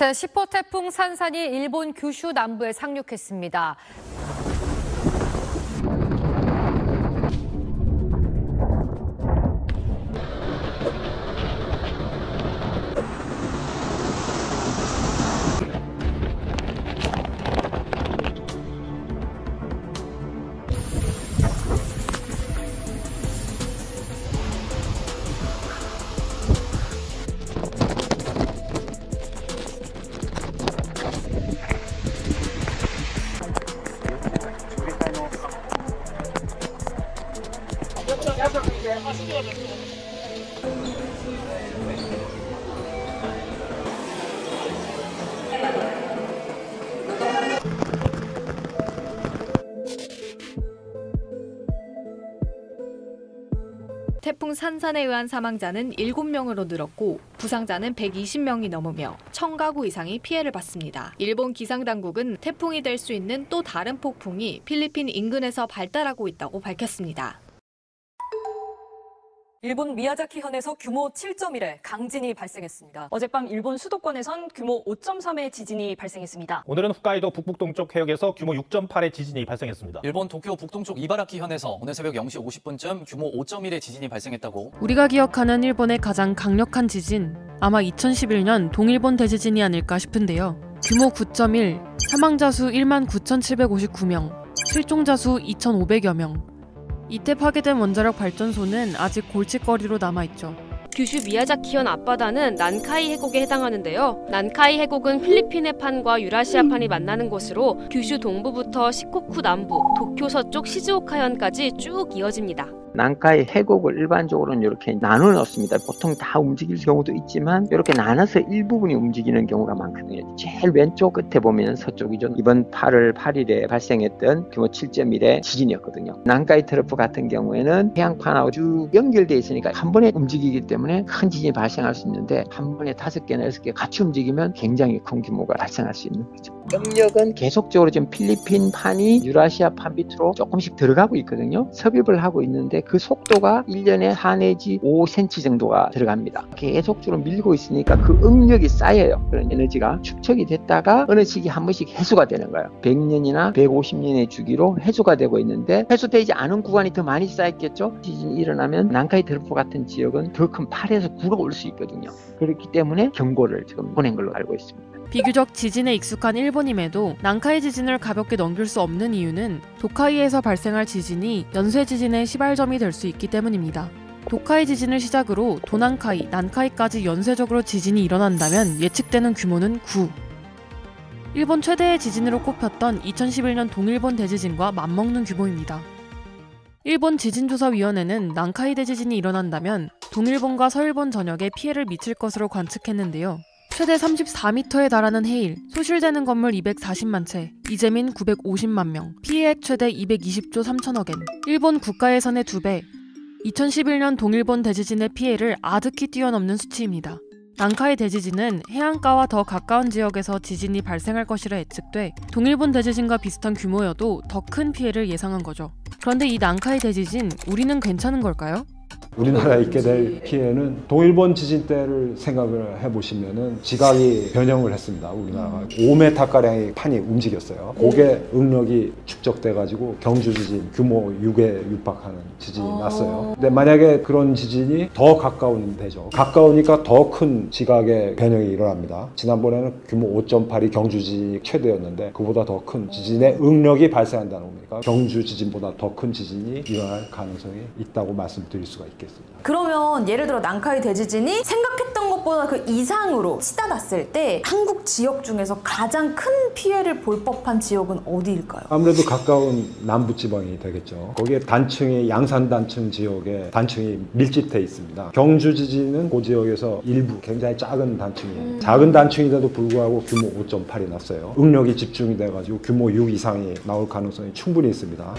제10호 태풍 산산이 일본 규슈 남부에 상륙했습니다. 태풍 산산에 의한 사망자는 7명으로 늘었고 부상자는 120명이 넘으며 1000가구 이상이 피해를 봤습니다. 일본 기상당국은 태풍이 될 수 있는 또 다른 폭풍이 필리핀 인근에서 발달하고 있다고 밝혔습니다. 일본 미야자키 현에서 규모 7.1의 강진이 발생했습니다. 어젯밤 일본 수도권에선 규모 5.3의 지진이 발생했습니다. 오늘은 홋카이도 북북동쪽 해역에서 규모 6.8의 지진이 발생했습니다. 일본 도쿄 북동쪽 이바라키 현에서 오늘 새벽 0시 50분쯤 규모 5.1의 지진이 발생했다고. 우리가 기억하는 일본의 가장 강력한 지진, 아마 2011년 동일본 대지진이 아닐까 싶은데요. 규모 9.1, 사망자 수 19,759명, 실종자 수 2,500여 명. 이때 파괴된 원자력 발전소는 아직 골칫거리로 남아있죠. 규슈 미야자키현 앞바다는 난카이 해곡에 해당하는데요. 난카이 해곡은 필리핀해판과 유라시아판이 만나는 곳으로 규슈 동부부터 시코쿠 남부, 도쿄 서쪽 시즈오카현까지 쭉 이어집니다. 난카이 해곡을 일반적으로는 이렇게 나눠 놓습니다. 보통 다 움직일 경우도 있지만 이렇게 나눠서 일부분이 움직이는 경우가 많거든요. 제일 왼쪽 끝에 보면 서쪽이죠. 이번 8월 8일에 발생했던 규모 7.1의 지진이었거든요. 난카이 트러프 같은 경우에는 해양판하고 쭉 연결되어 있으니까 한 번에 움직이기 때문에 큰 지진이 발생할 수 있는데 한 번에 5개나 6개 같이 움직이면 굉장히 큰 규모가 발생할 수 있는 거죠. 영역은 계속적으로 지금 필리핀 판이 유라시아 판 밑으로 조금씩 들어가고 있거든요. 섭입을 하고 있는데 그 속도가 1년에 4 내지 5cm 정도가 들어갑니다. 계속적으로 밀고 있으니까 그 응력이 쌓여요. 그런 에너지가 축적이 됐다가 어느 시기 한 번씩 해소가 되는 거예요. 100년이나 150년의 주기로 해소가 되고 있는데 해소되지 않은 구간이 더 많이 쌓였겠죠. 지진이 일어나면 난카이 트러프 같은 지역은 더 큰 8에서 9가 올 수 있거든요. 그렇기 때문에 경고를 지금 보낸 걸로 알고 있습니다. 비교적 지진에 익숙한 일본임에도 난카이 지진을 가볍게 넘길 수 없는 이유는 도카이에서 발생할 지진이 연쇄 지진의 시발점이 될 수 있기 때문입니다. 도카이 지진을 시작으로 도난카이, 난카이까지 연쇄적으로 지진이 일어난다면 예측되는 규모는 9. 일본 최대의 지진으로 꼽혔던 2011년 동일본 대지진과 맞먹는 규모입니다. 일본 지진조사위원회는 난카이 대지진이 일어난다면 동일본과 서일본 전역에 피해를 미칠 것으로 관측했는데요. 최대 34m에 달하는 해일, 소실되는 건물 240만 채, 이재민 950만 명, 피해액 최대 220조 3천억 엔, 일본 국가 예산의 2배, 2011년 동일본 대지진의 피해를 아득히 뛰어넘는 수치입니다. 난카이 대지진은 해안가와 더 가까운 지역에서 지진이 발생할 것이라 예측돼 동일본 대지진과 비슷한 규모여도 더 큰 피해를 예상한 거죠. 그런데 이 난카이 대지진, 우리는 괜찮은 걸까요? 우리나라에 있게 될 피해는 동일본 지진 때를 생각을 해보시면은 지각이 변형을 했습니다. 우리나라가 5m가량의 판이 움직였어요. 그게 응력이 축적돼가지고 경주 지진 규모 6에 육박하는 지진이 났어요. 근데 만약에 그런 지진이 더 가까운 데죠. 가까우니까 더 큰 지각의 변형이 일어납니다. 지난번에는 규모 5.8이 경주 지진이 최대였는데 그보다 더 큰 지진의 응력이 발생한다는 겁니까? 경주 지진보다 더 큰 지진이 일어날 가능성이 있다고 말씀드릴 수가 있겠습니다. 그러면 예를 들어 난카이 대지진이 생각했던 것보다 그 이상으로 치닫았을 때 한국 지역 중에서 가장 큰 피해를 볼 법한 지역은 어디일까요? 아무래도 가까운 남부지방이 되겠죠. 거기에 단층이 양산단층 지역에 단층이 밀집돼 있습니다. 경주 지진은 그 지역에서 일부 굉장히 작은 단층이에요. 작은 단층인데도 불구하고 규모 5.8이 났어요. 응력이 집중이 돼가지고 규모 6 이상이 나올 가능성이 충분히 있습니다.